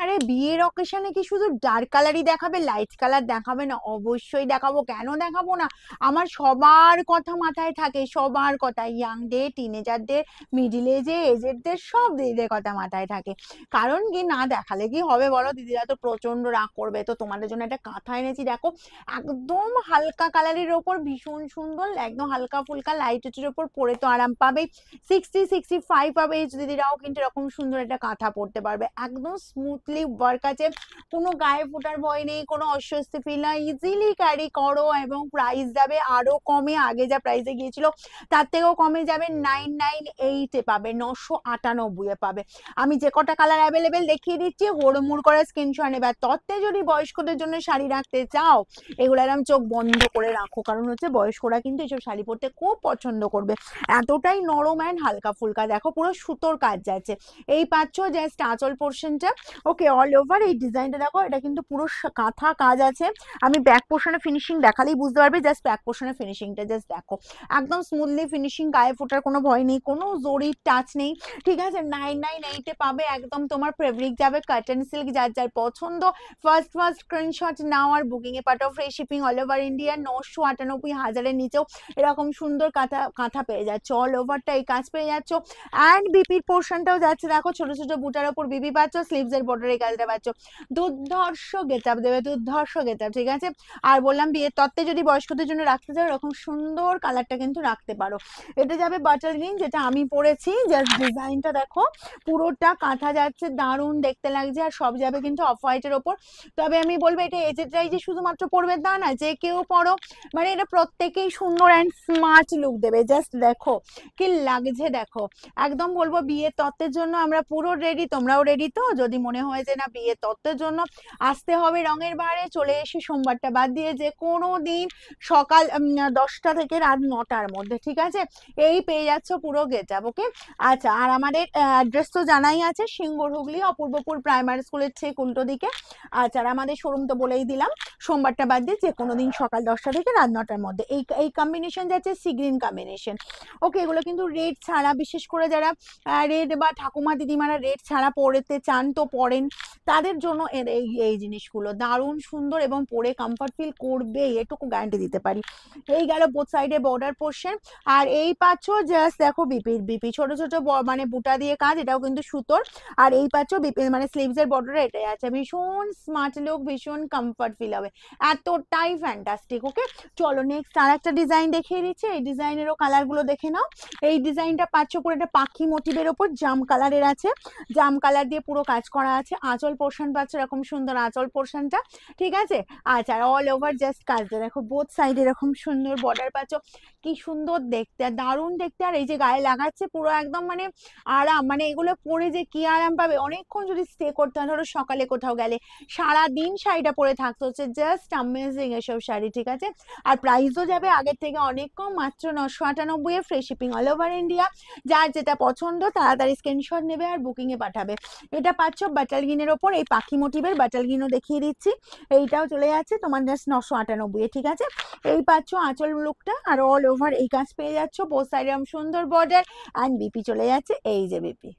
আরে বিয়ের অকেশনে কি শুধু ডার্ক কালারই দেখাবে, লাইট কালার দেখাবে না? অবশ্যই দেখাবো, কেন দেখাবো না। আমার সবার কথা মাথায় থাকে, সবার কথা, ইয়াংদের, টিনেজারদের, মিডিল এজেডদের, সব দিদিদের কথা মাথায় থাকে। কারণ কি, না দেখালে কি হবে বলো, দিদিরা তো প্রচন্ড রাগ করবে। তো তোমাদের জন্য একটা কাঁথা এনেছি, দেখো একদম হালকা কালারের ওপর, ভীষণ সুন্দর, একদম হালকা ফুলকা লাইট ওয়েটের ওপর পরে তো আরাম পাবে। 60-65 পাবে এজ দিদিরাও কিন্তু এরকম সুন্দর একটা কাঁথা পরতে পারবে, একদম স্মুথলি ওয়ার্ক আছে, কোনো গায়ে ফোটার ভয় নেই, কোনো অস্বস্তি ফিল না, ইজিলি ক্যারি করো। এবং প্রাইস যাবে আরো কমে, আগে যা প্রাইসে গিয়েছিল তার থেকেও কমে যাবে, 998 এ পাবে, 998 এ পাবে। আমি যে কটা কালার অ্যাভেলেবেল দেখিয়ে দিচ্ছি, হুড়মুড় করে স্ক্রিনশট নেবে। আর তত্ত্বে যদি বয়স্কদের জন্য শাড়ি রাখতে চাও, এগুলো এরকম চোখ বন্ধ করে রাখো, কারণ হচ্ছে বয়স্করা কিন্তু এসব শাড়ি পরতে খুব পছন্দ করবে, এতটাই নরম অ্যান্ড হালকা ফুলকা। দেখো পুরো সুতোর কাজ যাচ্ছে, এই পাচ্ছ জাস্ট আঁচল পোর্শনটা। ওকে, অল ওভার এই ডিজাইনটা দেখো, এটা কিন্তু পুরো কাঁথা কাজ আছে। আমি ব্যাক পোর্শনে ফিনিশিং দেখালেই বুঝতে পারবে, জাস্ট ব্যাক পোর্শনে ফিনিশিংটা জাস্ট দেখো, একদম স্মুথলি ফিনিশিং, গায়ে ফোটার কোনো ভয় নেই, কোনো জরির টাচ নেই, ঠিক আছে। 998 এ পাবে, একদম তোমার ফেব্রিক যাবে কটন সিল্ক, যার যার পছন্দ ফার্স্ট স্ক্রিনশট নাও আর বুকিং এ পাঠাও, free shipping all over India. 998,000-এর নিচেও এরকম সুন্দর কাঁথা কাঁথা পেয়ে যাচ্ছ, অল ওভারটা এই কাজ পেয়ে যাচ্ছ। অ্যান্ড বিপির পোর্শনটাও যাচ্ছে, দেখো ছোট ছোট বুটার ওপর বিপি পাচ্ছ, স্লিভস এর বর্ডার এই কাজটা পাচ্ছ, দুর্ধর্ষ গেট আপ দেবে, দুর্ধর্ষ গেট আপ, ঠিক আছে। আর বললাম বিয়ের তত্ত্বে যদি বয়স্কদের জন্য রাখতে চাও, এরকম সুন্দর কালারটা কিন্তু রাখতে পারো। এটা যাবে বাটার গ্রিন, যেটা আমি পরেছি, জাস্ট ডিজাইনটা দেখো, পুরোটা কাঁথা যাচ্ছে, দারুণ দেখতে লাগছে। আর সব যাবে কিন্তু অফ হোয়াইটের ওপর। তবে আমি বলবো এটা এজেডরাই যে শুধুমাত্র পরবে তা না, যে কেউ পরো, মানে এটা প্রত্যেকেই সুন্দর অ্যান্ড স্মার্ট লুক দেবে। জাস্ট দেখো কি লাগছে, দেখো একদম বলবো বিয়ের তত্ত্বের জন্য আমরা পুরো রেডি। তোমরাও রেডি তো? যদি মনে হয় যে না বিয়ের তত্ত্বের জন্য আসতে হবে রঙের বাহারে, চলে এসে সোমবারটা বাদ দিয়ে যে কোনো দিন সকাল 10টা থেকে রাত 9টার মধ্যে, ঠিক আছে, এই পেয়ে যাচ্ছ পুরো গেট আপ। ওকে, আচ্ছা, আর আমাদের অ্যাড্রেস তো জানাই আছে, সিঙ্গুর হুগলি অপূর্বপুর প্রাইমারি স্কুলের ঠিক উল্টো দিকে। আচ্ছা, আর আমাদের শোরুম তো বলেই দিলাম, সোমবারটা বাদ দিয়ে যে কোনো দিন সকাল 10টা থেকে রাত 9টার মধ্যে। এই এই কম্বিনেশন যাচ্ছে সি গ্রিন কম্বিনেশন। ওকে, এগুলো কিন্তু রেড ছাড়া, বিশেষ করে যারা রেড বা ঠাকুমা দিদিমারা রেড ছাড়া পরতে চান তো পরেন, তাদের জন্য এই এই জিনিসগুলো দারুণ সুন্দর এবং পরে কমফর্ট ফিল করবে, এটুকু গ্যারান্টি দিতে পারি। এই গেল বোথ সাইডে বর্ডার পোর্শন। আর এই পাচ্ছ জাস্ট দেখো বিপি ছোট ছোট মানে বুটা দিয়ে কাজ, এটাও কিন্তু সুতোর। আর এই পাচ্ছ বিপি মানে স্লিভস এর বর্ডারে এটাই আছে, ভীষণ স্মার্ট লুক, ভীষণ কমফর্ট ফিল হবে, এতটাই ফ্যান্টাস্টিক। ওকে, চলো নেক্সট আর একটা ডিজাইন দেখিয়ে দিচ্ছি, এই ডিজাইনেরও কালার গুলো দেখে নাও। এই ডিজাইনটা পাচ্ছ পুরো একটা পাখি মোটিভের ওপর, জাম কালারের আছে, জাম কালার দিয়ে পুরো কাজ করা আছে। আঁচল পোর্শন পাচ্ছ এরকম সুন্দর আঁচল পোর্শনটা, ঠিক আছে। আচ্ছা, আর অল ওভার জাস্ট কাজটা দেখো, বোথ সাইডে এরকম সুন্দর বর্ডার পাচ্ছ, কি সুন্দর দেখতে, আর দারুণ দেখতে। আর এই যে গায়ে লাগাচ্ছে পুরো একদম মানে আরাম, মানে এগুলো পরে যে কি আরাম পাবে, অনেকক্ষণ যদি স্টে করতে হয়, ধরো সকালে কোথাও গেলে সারাদিন শাড়িটা পরে থাকতে হচ্ছে, জাস্ট অ্যামেজিং এসব শাড়ি, ঠিক আছে। আর প্রাইসও যাবে আগের থেকে অনেক কম, মাত্র 998 এ, free shipping all over India. যার যেটা পছন্দ তাড়াতাড়ি স্ক্রিনশট নেবে আর বুকিং এ পাঠাবে। এটা পাচ্ছ বাটাল গ্রিনের ওপর, এই পাখি মোটিভের বাটাল গ্রিনও দেখিয়ে দিচ্ছি, এইটাও চলে যাচ্ছে তোমার জাস্ট 998 এ, ঠিক আছে। এই পাচ্ছ আঁচল লুকটা, আর অল ওভার এই কাজ পেয়ে যাচ্ছ, বোথ সাইডে সুন্দর বর্ডার, অ্যান্ড বিপি চলে যাচ্ছে, এই যে বিপি।